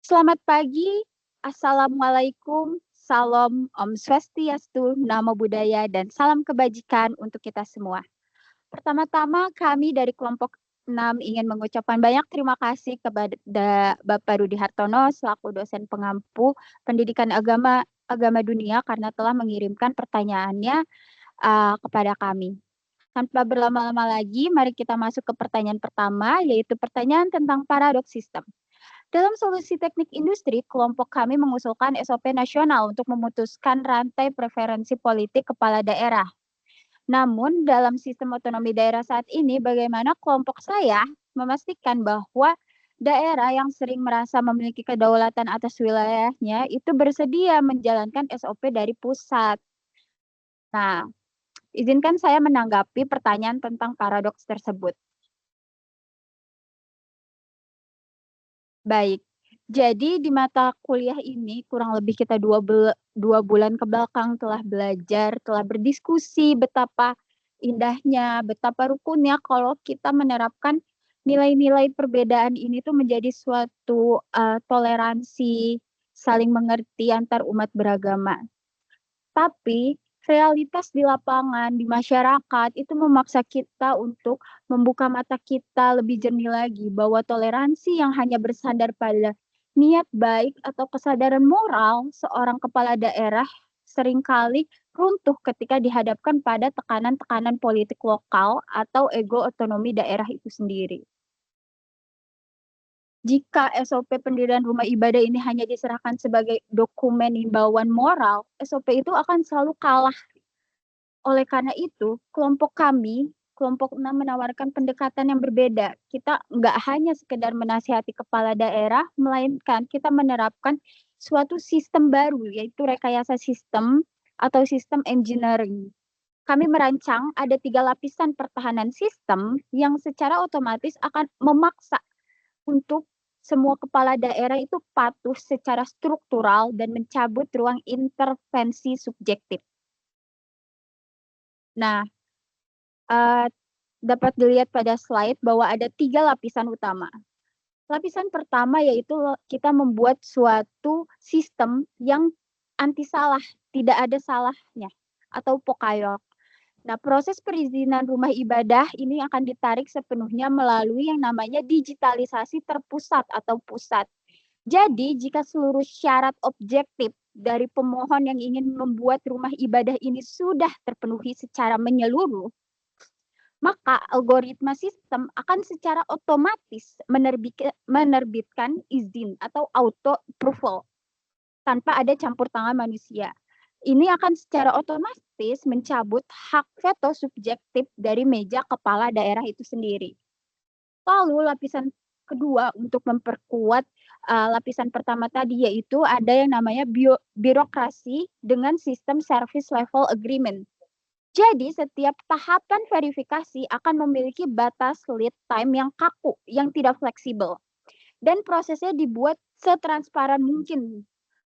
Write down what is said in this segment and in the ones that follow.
Selamat pagi, Assalamualaikum, Salam, Om Swastiastu, Namo Buddhaya, dan salam kebajikan untuk kita semua. Pertama-tama kami dari kelompok 6 ingin mengucapkan banyak terima kasih kepada Bapak Rudi Hartono selaku dosen pengampu pendidikan agama dunia karena telah mengirimkan pertanyaannya kepada kami. Tanpa berlama-lama lagi, mari kita masuk ke pertanyaan pertama, yaitu pertanyaan tentang paradoks sistem. Dalam solusi teknik industri, kelompok kami mengusulkan SOP nasional untuk memutuskan rantai preferensi politik kepala daerah. Namun, dalam sistem otonomi daerah saat ini, bagaimana kelompok saya memastikan bahwa daerah yang sering merasa memiliki kedaulatan atas wilayahnya itu bersedia menjalankan SOP dari pusat. Nah, izinkan saya menanggapi pertanyaan tentang paradoks tersebut. Baik, jadi di mata kuliah ini kurang lebih kita 2 bulan ke belakang telah belajar, telah berdiskusi betapa indahnya, betapa rukunnya kalau kita menerapkan nilai-nilai perbedaan ini tuh menjadi suatu, toleransi, saling mengerti antar umat beragama. Tapi realitas di lapangan, di masyarakat itu memaksa kita untuk membuka mata kita lebih jernih lagi bahwa toleransi yang hanya bersandar pada niat baik atau kesadaran moral seorang kepala daerah seringkali runtuh ketika dihadapkan pada tekanan-tekanan politik lokal atau ego otonomi daerah itu sendiri. Jika SOP pendirian rumah ibadah ini hanya diserahkan sebagai dokumen himbauan moral, SOP itu akan selalu kalah. Oleh karena itu, kelompok kami, kelompok 6 menawarkan pendekatan yang berbeda. Kita nggak hanya sekedar menasihati kepala daerah, melainkan kita menerapkan suatu sistem baru, yaitu rekayasa sistem atau sistem engineering. Kami merancang ada 3 lapisan pertahanan sistem yang secara otomatis akan memaksa untuk semua kepala daerah itu patuh secara struktural dan mencabut ruang intervensi subjektif. Nah, eee, dapat dilihat pada slide bahwa ada 3 lapisan utama. Lapisan pertama yaitu kita membuat suatu sistem yang anti salah, tidak ada salahnya atau pokayok. Nah, proses perizinan rumah ibadah ini akan ditarik sepenuhnya melalui yang namanya digitalisasi terpusat atau pusat. Jadi, jika seluruh syarat objektif dari pemohon yang ingin membuat rumah ibadah ini sudah terpenuhi secara menyeluruh, maka algoritma sistem akan secara otomatis menerbitkan izin atau auto approval tanpa ada campur tangan manusia. Ini akan secara otomatis mencabut hak veto subjektif dari meja kepala daerah itu sendiri. Lalu lapisan kedua untuk memperkuat lapisan pertama tadi yaitu ada yang namanya birokrasi dengan sistem service level agreement. Jadi setiap tahapan verifikasi akan memiliki batas lead time yang kaku, yang tidak fleksibel. Dan prosesnya dibuat setransparan mungkin.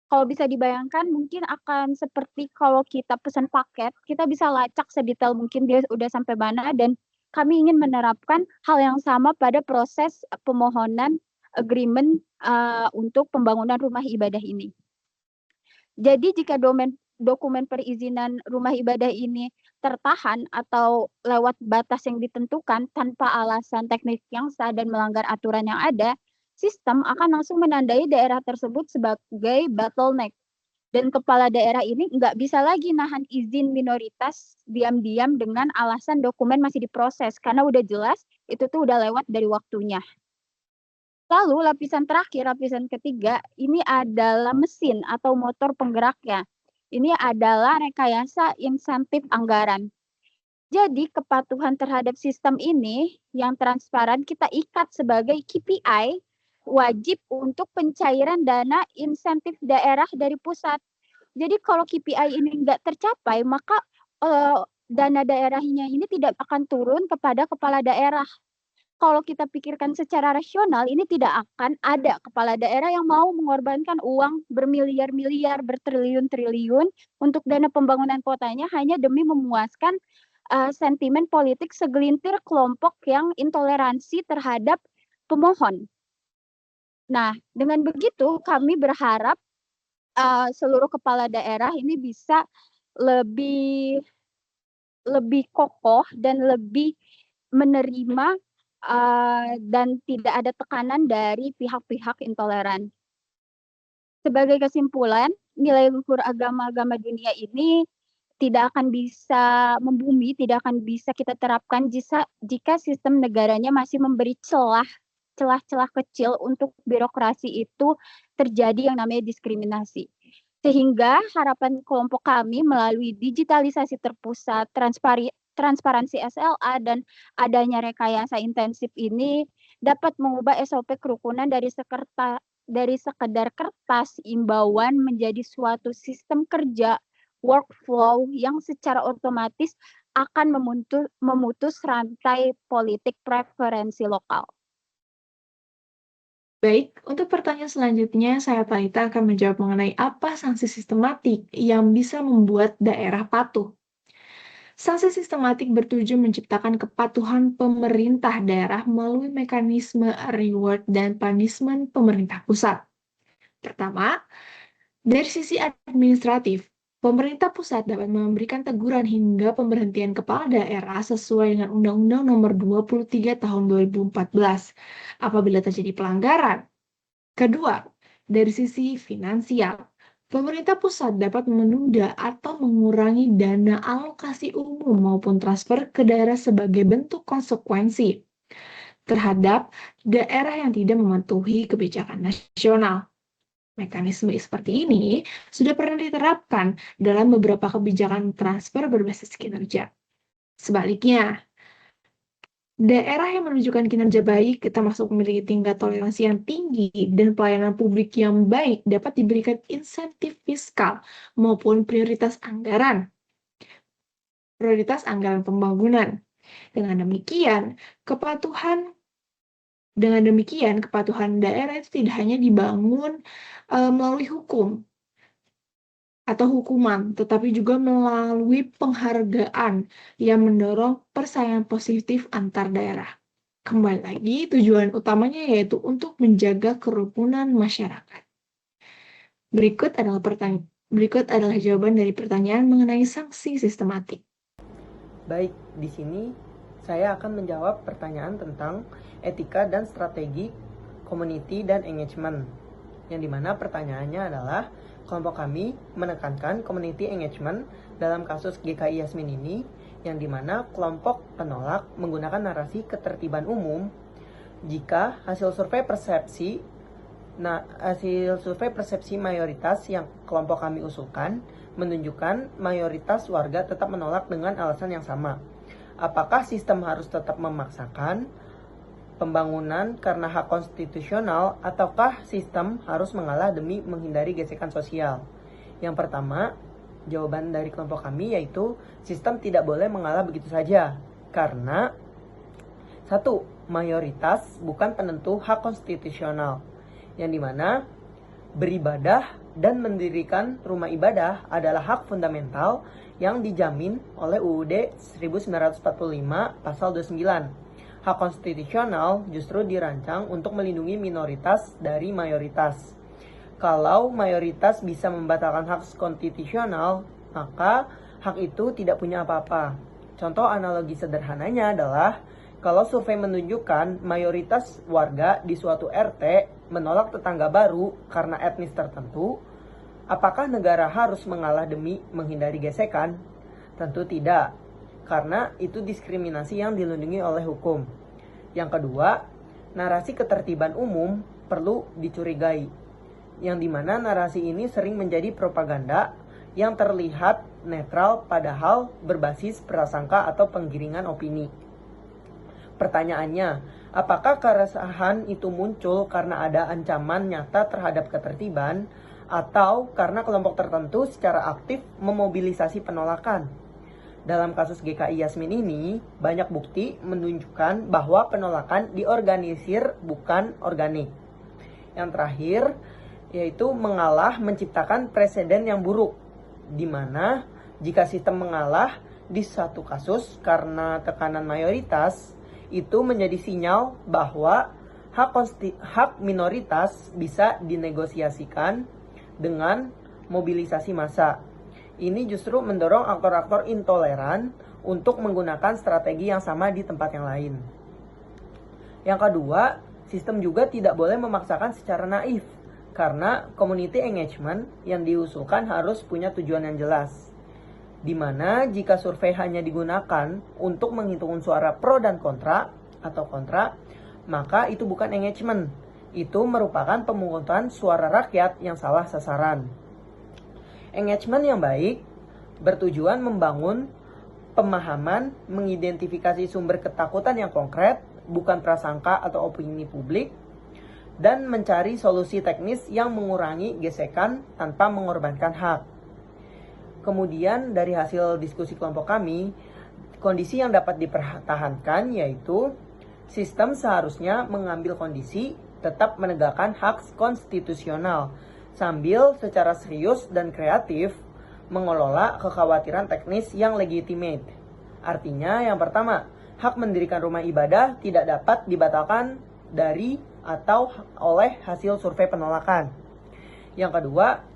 Kalau bisa dibayangkan mungkin akan seperti kalau kita pesan paket, kita bisa lacak sedetail mungkin dia udah sampai mana dan kami ingin menerapkan hal yang sama pada proses pemohonan agreement, untuk pembangunan rumah ibadah ini. Jadi jika dokumen perizinan rumah ibadah ini tertahan atau lewat batas yang ditentukan tanpa alasan teknis yang sah dan melanggar aturan yang ada, sistem akan langsung menandai daerah tersebut sebagai bottleneck. Dan kepala daerah ini nggak bisa lagi nahan izin minoritas diam-diam dengan alasan dokumen masih diproses, karena udah jelas itu tuh udah lewat dari waktunya. Lalu lapisan terakhir, lapisan ketiga, ini adalah mesin atau motor penggeraknya. Ini adalah rekayasa insentif anggaran. Jadi kepatuhan terhadap sistem ini yang transparan kita ikat sebagai KPI wajib untuk pencairan dana insentif daerah dari pusat. Jadi kalau KPI ini nggak tercapai, maka dana daerahnya ini tidak akan turun kepada kepala daerah. Kalau kita pikirkan secara rasional, ini tidak akan ada kepala daerah yang mau mengorbankan uang bermiliar-miliar, bertriliun-triliun untuk dana pembangunan kotanya hanya demi memuaskan, sentimen politik segelintir kelompok yang intoleransi terhadap pemohon. Nah, dengan begitu kami berharap seluruh kepala daerah ini bisa lebih lebih kokoh dan lebih menerima, dan tidak ada tekanan dari pihak-pihak intoleran. Sebagai kesimpulan, nilai luhur agama-agama dunia ini tidak akan bisa membumi, tidak akan bisa kita terapkan jika sistem negaranya masih memberi celah-celah kecil untuk birokrasi itu terjadi yang namanya diskriminasi. Sehingga harapan kelompok kami melalui digitalisasi terpusat, transparansi SLA, dan adanya rekayasa intensif ini dapat mengubah SOP kerukunan dari sekedar kertas imbauan menjadi suatu sistem kerja workflow yang secara otomatis akan memutus rantai politik preferensi lokal. Baik, untuk pertanyaan selanjutnya, saya Talita akan menjawab mengenai apa sanksi sistematik yang bisa membuat daerah patuh. Sanksi sistematik bertujuan menciptakan kepatuhan pemerintah daerah melalui mekanisme reward dan punishment pemerintah pusat. Pertama, dari sisi administratif, pemerintah pusat dapat memberikan teguran hingga pemberhentian kepala daerah sesuai dengan Undang-Undang Nomor 23 Tahun 2014 apabila terjadi pelanggaran. Kedua, dari sisi finansial, pemerintah pusat dapat menunda atau mengurangi dana alokasi umum maupun transfer ke daerah sebagai bentuk konsekuensi terhadap daerah yang tidak mematuhi kebijakan nasional. Mekanisme seperti ini sudah pernah diterapkan dalam beberapa kebijakan transfer berbasis kinerja. Sebaliknya, daerah yang menunjukkan kinerja baik, termasuk memiliki tingkat toleransi yang tinggi dan pelayanan publik yang baik, dapat diberikan insentif fiskal maupun prioritas anggaran pembangunan. Dengan demikian, kepatuhan daerah itu tidak hanya dibangun melalui hukum atau hukuman, tetapi juga melalui penghargaan yang mendorong persaingan positif antar daerah. Kembali lagi, tujuan utamanya yaitu untuk menjaga kerukunan masyarakat. Berikut adalah jawaban dari pertanyaan mengenai sanksi sistematik. Baik, di sini saya akan menjawab pertanyaan tentang etika dan strategi community dan engagement. Yang dimana pertanyaannya adalah, kelompok kami menekankan community engagement dalam kasus GKI Yasmin ini, yang dimana kelompok penolak menggunakan narasi ketertiban umum jika hasil survei persepsi mayoritas yang kelompok kami usulkan menunjukkan mayoritas warga tetap menolak dengan alasan yang sama. Apakah sistem harus tetap memaksakan pembangunan karena hak konstitusional, ataukah sistem harus mengalah demi menghindari gesekan sosial? Yang pertama, jawaban dari kelompok kami yaitu sistem tidak boleh mengalah begitu saja. Karena satu, mayoritas bukan penentu hak konstitusional, yang dimana beribadah dan mendirikan rumah ibadah adalah hak fundamental yang dijamin oleh UUD 1945 pasal 29. Hak konstitusional justru dirancang untuk melindungi minoritas dari mayoritas. Kalau mayoritas bisa membatalkan hak konstitusional, maka hak itu tidak punya apa-apa. Contoh analogi sederhananya adalah, kalau survei menunjukkan mayoritas warga di suatu RT menolak tetangga baru karena etnis tertentu, apakah negara harus mengalah demi menghindari gesekan? Tentu tidak, karena itu diskriminasi yang dilindungi oleh hukum. Yang kedua, narasi ketertiban umum perlu dicurigai, yang dimana narasi ini sering menjadi propaganda yang terlihat netral padahal berbasis prasangka atau penggiringan opini. Pertanyaannya, apakah keresahan itu muncul karena ada ancaman nyata terhadap ketertiban atau karena kelompok tertentu secara aktif memobilisasi penolakan? Dalam kasus GKI Yasmin ini, banyak bukti menunjukkan bahwa penolakan diorganisir bukan organik. Yang terakhir, yaitu mengalah menciptakan presiden yang buruk, di mana jika sistem mengalah di satu kasus karena tekanan mayoritas, itu menjadi sinyal bahwa hak minoritas bisa dinegosiasikan dengan mobilisasi massa. Ini justru mendorong aktor-aktor intoleran untuk menggunakan strategi yang sama di tempat yang lain. Yang kedua, sistem juga tidak boleh memaksakan secara naif, karena community engagement yang diusulkan harus punya tujuan yang jelas. Di mana jika survei hanya digunakan untuk menghitung suara pro dan kontra, maka itu bukan engagement. Itu merupakan pemungutan suara rakyat yang salah sasaran. Engagement yang baik bertujuan membangun pemahaman, mengidentifikasi sumber ketakutan yang konkret, bukan prasangka atau opini publik, dan mencari solusi teknis yang mengurangi gesekan tanpa mengorbankan hak. Kemudian dari hasil diskusi kelompok kami, kondisi yang dapat dipertahankan yaitu sistem seharusnya mengambil kondisi tetap menegakkan hak konstitusional sambil secara serius dan kreatif mengelola kekhawatiran teknis yang legitimate. Artinya yang pertama, hak mendirikan rumah ibadah tidak dapat dibatalkan dari atau oleh hasil survei penolakan. Yang kedua,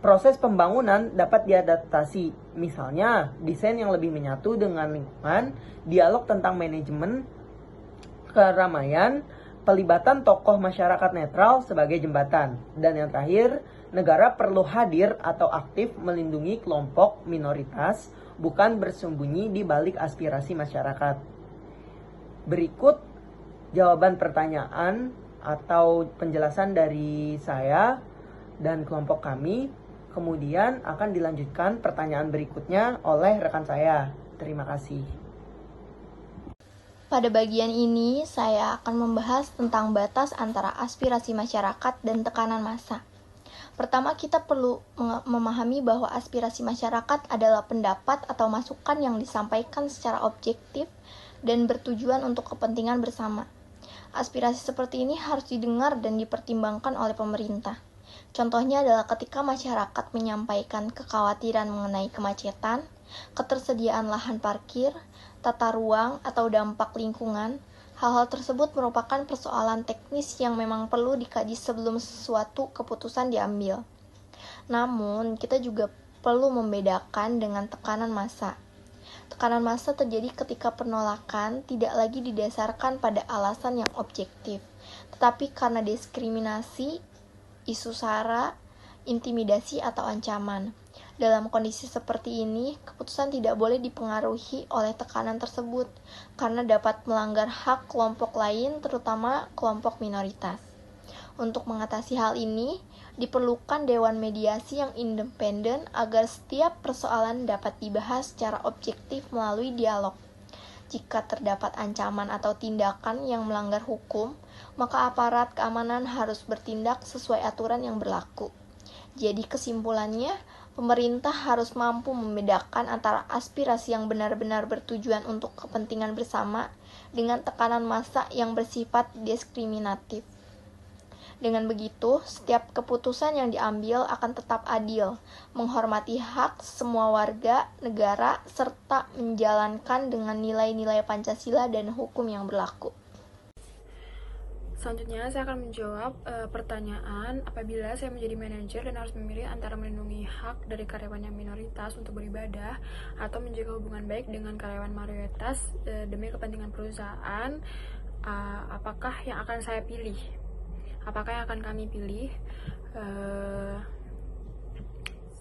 proses pembangunan dapat diadaptasi. Misalnya, desain yang lebih menyatu dengan lingkungan, dialog tentang manajemen keramaian, pelibatan tokoh masyarakat netral sebagai jembatan. Dan yang terakhir, negara perlu hadir atau aktif melindungi kelompok minoritas, bukan bersembunyi di balik aspirasi masyarakat. Berikut jawaban pertanyaan atau penjelasan dari saya dan kelompok kami. Kemudian akan dilanjutkan pertanyaan berikutnya oleh rekan saya. Terima kasih. Pada bagian ini, saya akan membahas tentang batas antara aspirasi masyarakat dan tekanan massa. Pertama, kita perlu memahami bahwa aspirasi masyarakat adalah pendapat atau masukan yang disampaikan secara objektif dan bertujuan untuk kepentingan bersama. Aspirasi seperti ini harus didengar dan dipertimbangkan oleh pemerintah. Contohnya adalah ketika masyarakat menyampaikan kekhawatiran mengenai kemacetan, ketersediaan lahan parkir, tata ruang, atau dampak lingkungan. Hal-hal tersebut merupakan persoalan teknis yang memang perlu dikaji sebelum suatu keputusan diambil. Namun, kita juga perlu membedakan dengan tekanan massa. Tekanan massa terjadi ketika penolakan tidak lagi didasarkan pada alasan yang objektif, tetapi karena diskriminasi, isu sara, intimidasi, atau ancaman. Dalam kondisi seperti ini, keputusan tidak boleh dipengaruhi oleh tekanan tersebut, karena dapat melanggar hak kelompok lain, terutama kelompok minoritas. Untuk mengatasi hal ini, diperlukan dewan mediasi yang independen agar setiap persoalan dapat dibahas secara objektif melalui dialog. Jika terdapat ancaman atau tindakan yang melanggar hukum, maka aparat keamanan harus bertindak sesuai aturan yang berlaku. Jadi kesimpulannya, pemerintah harus mampu membedakan antara aspirasi yang benar-benar bertujuan untuk kepentingan bersama dengan tekanan massa yang bersifat diskriminatif. Dengan begitu, setiap keputusan yang diambil akan tetap adil, menghormati hak semua warga negara, serta menjalankan dengan nilai-nilai Pancasila dan hukum yang berlaku. Selanjutnya, saya akan menjawab pertanyaan apabila saya menjadi manajer dan harus memilih antara melindungi hak dari karyawan yang minoritas untuk beribadah atau menjaga hubungan baik dengan karyawan mayoritas demi kepentingan perusahaan, apakah yang akan saya pilih? Apakah yang akan kami pilih?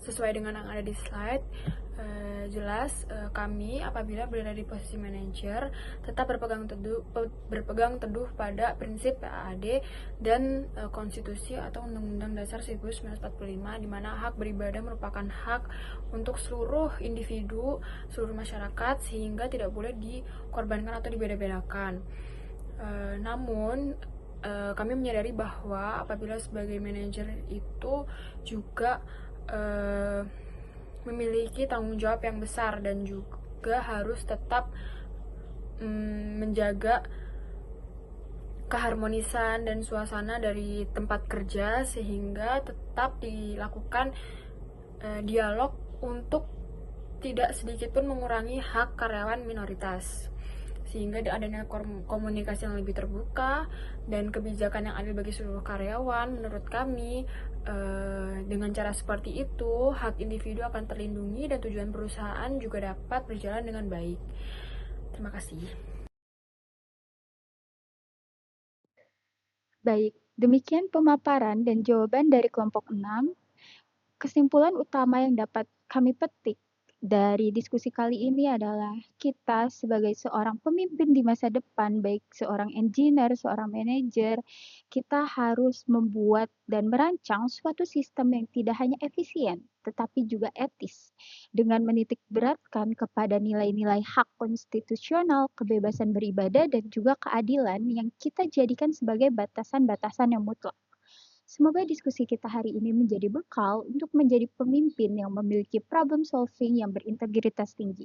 Sesuai dengan yang ada di slide, jelas kami apabila berada di posisi manajer tetap berpegang teduh pada prinsip PAAD dan konstitusi atau Undang-Undang Dasar 1945, di mana hak beribadah merupakan hak untuk seluruh individu, seluruh masyarakat, sehingga tidak boleh dikorbankan atau dibeda-bedakan. Namun kami menyadari bahwa apabila sebagai manajer itu juga memiliki tanggung jawab yang besar dan juga harus tetap menjaga keharmonisan dan suasana dari tempat kerja, sehingga tetap dilakukan dialog untuk tidak sedikit pun mengurangi hak karyawan minoritas. sehingga adanya komunikasi yang lebih terbuka dan kebijakan yang adil bagi seluruh karyawan. Menurut kami, dengan cara seperti itu, hak individu akan terlindungi dan tujuan perusahaan juga dapat berjalan dengan baik. Terima kasih. Baik, demikian pemaparan dan jawaban dari kelompok 6. Kesimpulan utama yang dapat kami petik dari diskusi kali ini adalah kita sebagai seorang pemimpin di masa depan, baik seorang engineer, seorang manajer, kita harus membuat dan merancang suatu sistem yang tidak hanya efisien, tetapi juga etis, dengan menitik beratkan kepada nilai-nilai hak konstitusional, kebebasan beribadah, dan juga keadilan yang kita jadikan sebagai batasan-batasan yang mutlak. Semoga diskusi kita hari ini menjadi bekal untuk menjadi pemimpin yang memiliki problem solving yang berintegritas tinggi.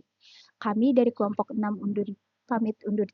Kami dari kelompok 6 pamit undur diri.